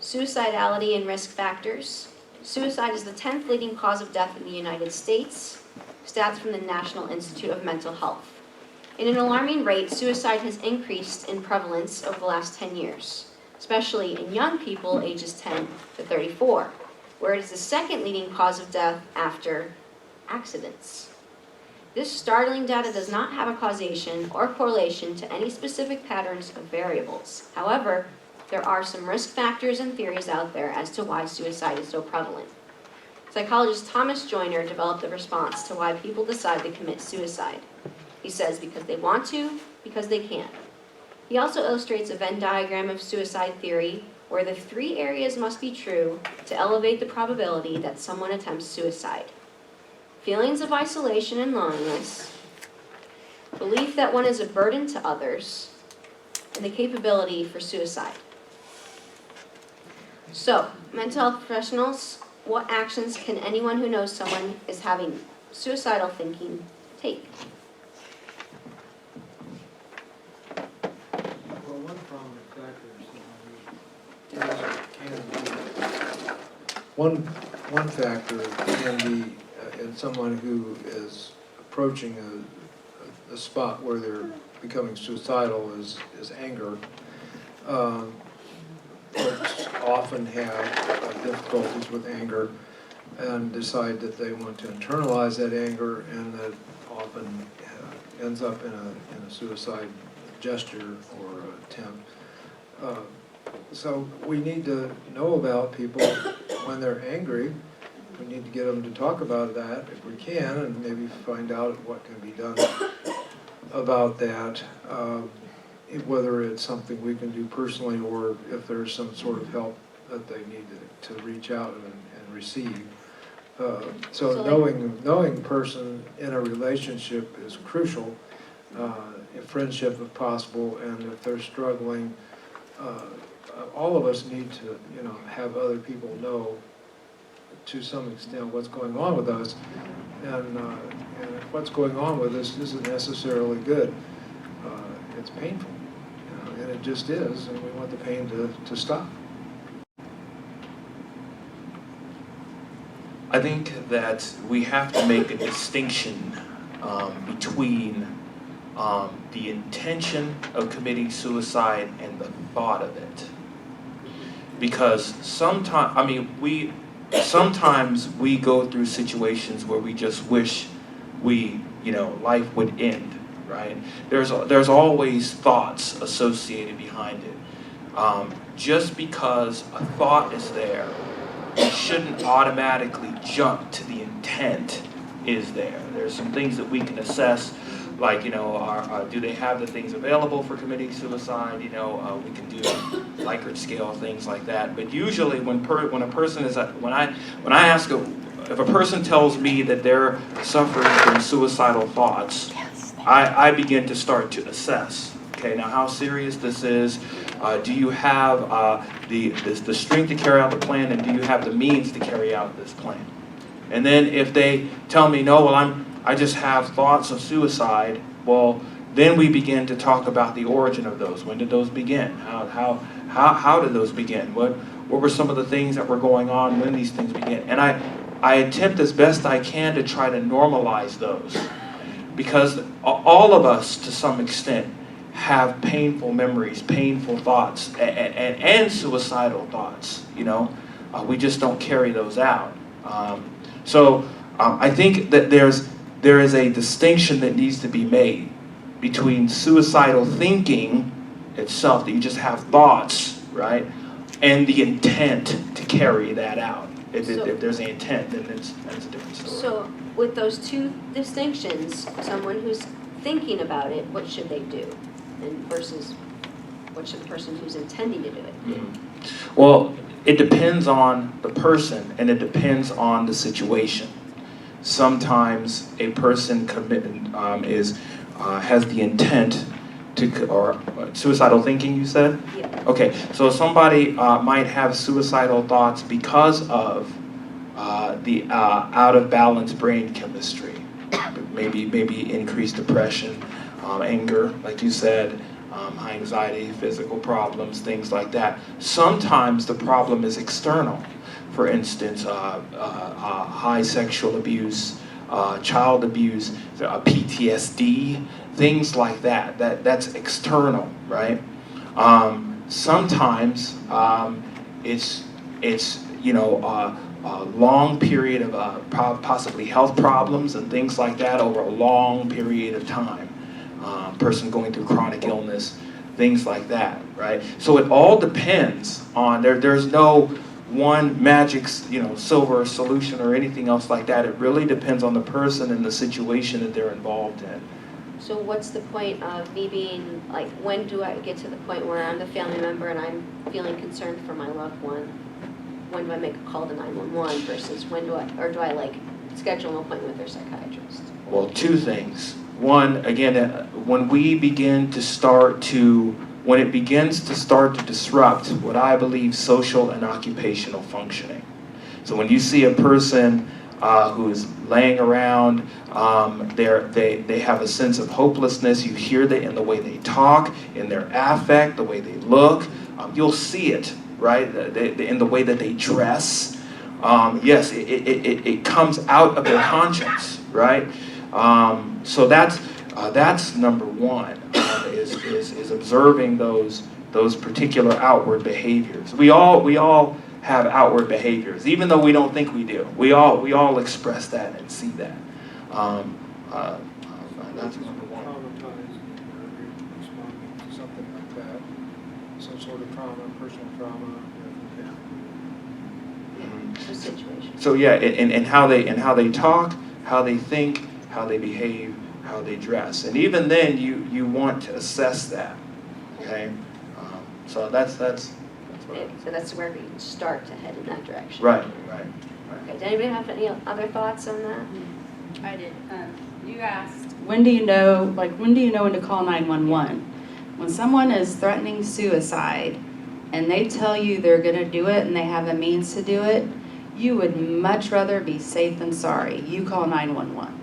Suicidality and risk factors. Suicide is the 10th leading cause of death in the United States. Stats from the National Institute of Mental Health. In an alarming rate, suicide has increased in prevalence over the last 10 years, especially in young people ages 10 to 34, where it is the second leading cause of death after accidents. This startling data does not have a causation or correlation to any specific patterns of variables. However, there are some risk factors and theories out there as to why suicide is so prevalent. Psychologist Thomas Joyner developed a response to why people decide to commit suicide. He says because they want to, because they can. He also illustrates a Venn diagram of suicide theory where the three areas must be true to elevate the probability that someone attempts suicide. Feelings of isolation and loneliness, belief that one is a burden to others, and the capability for suicide. So, mental health professionals, what actions can anyone who knows someone is having suicidal thinking take? Well, one prominent factor can be in someone who is approaching a spot where they're becoming suicidal is anger. Folks often have difficulties with anger and decide that they want to internalize that anger, and that often ends up in a suicide gesture or attempt. So we need to know about people when they're angry. We need to get them to talk about that if we can, and maybe find out what can be done about that. Whether it's something we can do personally, or if there's some sort of help that they need to reach out and receive. So knowing person in a relationship is crucial, if friendship if possible, and if they're struggling, all of us need to have other people know to some extent what's going on with us, and if what's going on with us isn't necessarily good, it's painful. And it just is, and we want the pain to stop. I think that we have to make a distinction between the intention of committing suicide and the thought of it. Because sometimes we go through situations where we just wish life would end. Right? There's always thoughts associated behind it. Just because a thought is there, we shouldn't automatically jump to the intent is there. There's some things that we can assess, like do they have the things available for committing suicide? We can do Likert scale, things like that. But usually, when a person is when I ask if a person tells me that they're suffering from suicidal thoughts, I begin to start to assess. Okay, now how serious this is? Do you have the strength to carry out the plan, and do you have the means to carry out this plan? And then if they tell me no, well I just have thoughts of suicide. Well, then we begin to talk about the origin of those. When did those begin? How did those begin? What were some of the things that were going on when these things began? And I attempt as best I can to try to normalize those. Because all of us, to some extent, have painful memories, painful thoughts, and suicidal thoughts. We just don't carry those out. So I think that there is a distinction that needs to be made between suicidal thinking itself, that you just have thoughts, right, and the intent to carry that out. If there's an intent, then that's a different story. So, with those two distinctions, someone who's thinking about it, what should they do? And versus what should the person who's intending to do it do? Mm-hmm. Well, it depends on the person, and it depends on the situation. Sometimes a person has the intent or suicidal thinking, you said? Yeah. Okay, so somebody might have suicidal thoughts because of the out of balance brain chemistry, maybe increased depression, anger, like you said, high anxiety, physical problems, things like that. Sometimes the problem is external. For instance, high sexual abuse, child abuse, PTSD, things like that. That's external, right? Sometimes it's a long period of possibly health problems and things like that over a long period of time. Person going through chronic illness, things like that, right? So it all depends on, there's no one magic, silver solution or anything else like that. It really depends on the person and the situation that they're involved in. So what's the point of me being, like, when do I get to the point where I'm the family member and I'm feeling concerned for my loved one? When do I make a call to 911 versus when do I like schedule an appointment with their psychiatrist? Well, two things. One, again, when it begins to start to disrupt what I believe social and occupational functioning. So when you see a person who's laying around, they have a sense of hopelessness. You hear that in the way they talk, in their affect, the way they look. You'll see it, right? In the way that they dress. Yes, it comes out of their conscience, right? So that's number one, is observing those particular outward behaviors. We all have outward behaviors, even though we don't think we do. We all express that and see that. That's number one. Traumatized, responding to something like that, some sort of trauma, personal trauma. The situation. So yeah, and how they talk, how they think, how they behave, how they dress, and even then you want to assess that. Okay, so that's what So that's where we start to head in that direction. right. Okay. Does anybody have any other thoughts on that? I did. You asked, when do you know when to call 911? When someone is threatening suicide and they tell you they're going to do it and they have the means to do it, you would much rather be safe than sorry. You call 911.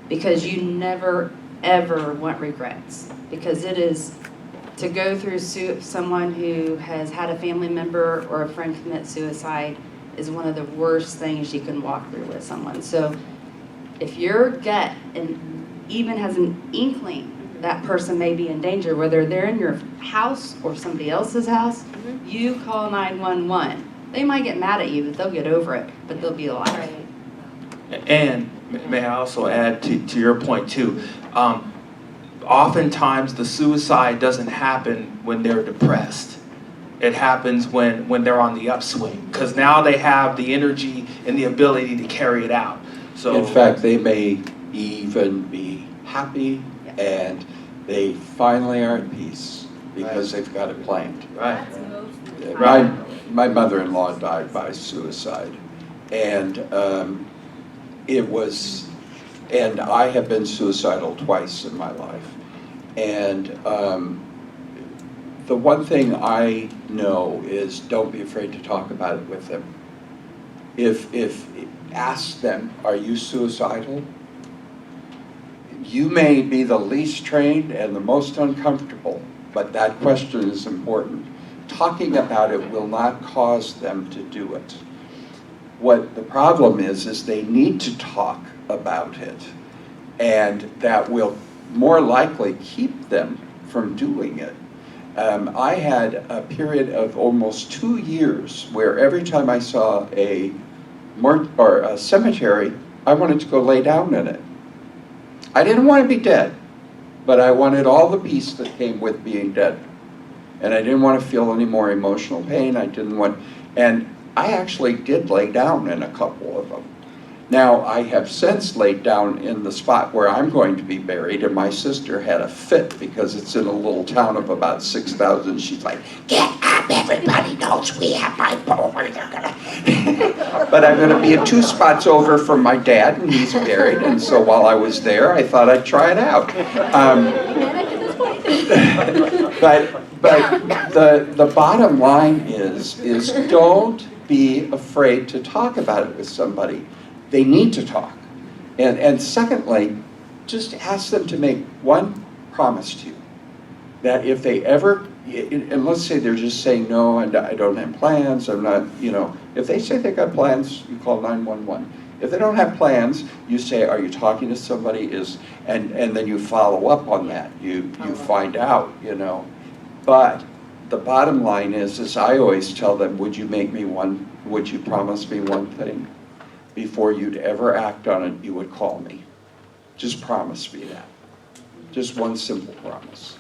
Because you never, ever want regrets. Because it is, to go through someone who has had a family member or a friend commit suicide is one of the worst things you can walk through with someone. So if your gut even has an inkling that person may be in danger, whether they're in your house or somebody else's house, you call 911. They might get mad at you, but they'll get over it, but they'll be alive. Right. And may I also add to your point too, oftentimes the suicide doesn't happen when they're depressed. It happens when they're on the upswing, because now they have the energy and the ability to carry it out. So in fact, they may even be happy and they finally are at peace because they've got it planned. right. My mother-in-law died by suicide, and and I have been suicidal twice in my life. And the one thing I know is don't be afraid to talk about it with them. If ask them, are you suicidal? You may be the least trained and the most uncomfortable, but that question is important. Talking about it will not cause them to do it. What the problem is they need to talk about it, and that will more likely keep them from doing it. I had a period of almost 2 years where every time I saw a cemetery, I wanted to go lay down in it. I didn't want to be dead, but I wanted all the peace that came with being dead. And I didn't want to feel any more emotional pain. And I actually did lay down in a couple of them. Now, I have since laid down in the spot where I'm going to be buried, and my sister had a fit because it's in a little town of about 6,000. She's like, get up, everybody knows we have my bowl where they're gonna. But I'm gonna be 2 spots over from my dad, and he's buried, and so while I was there, I thought I'd try it out. But the bottom line is don't be afraid to talk about it with somebody. They need to talk. And secondly, just ask them to make one promise to you. that if they ever, and let's say they're just saying, no, and I don't have plans, I'm not, you know, if they say they got plans, you call 911. If they don't have plans, you say, are you talking to somebody, and then you follow up on that, you find out, you know. But the bottom line is I always tell them, would you promise me one thing? Before you'd ever act on it, you would call me. Just promise me that. Just one simple promise.